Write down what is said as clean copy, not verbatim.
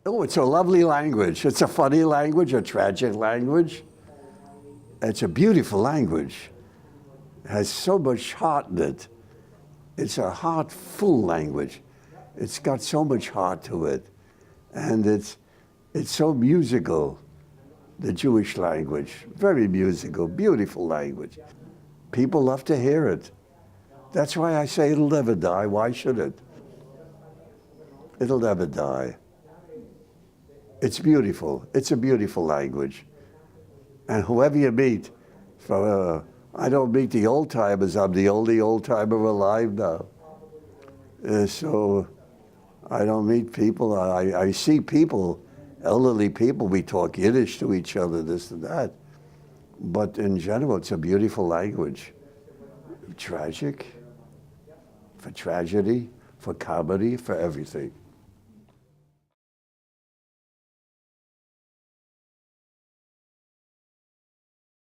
Oh, it's a lovely language. It's a funny language, a tragic language. It's a beautiful language. It has so much heart in it. It's a heartful language. It's got so much heart to it. And it's so musical, the Jewish language. Very musical, beautiful language. People love to hear it. That's why I say it'll never die. Why should it? It'll never die. It's beautiful. It's a beautiful language. And whoever you meet, I don't meet the old timers. I'm the only old timer alive now. So I don't meet people. I see people, elderly people. We talk Yiddish to each other, this and that. But in general, it's a beautiful language. Tragic, for tragedy, for comedy, for everything.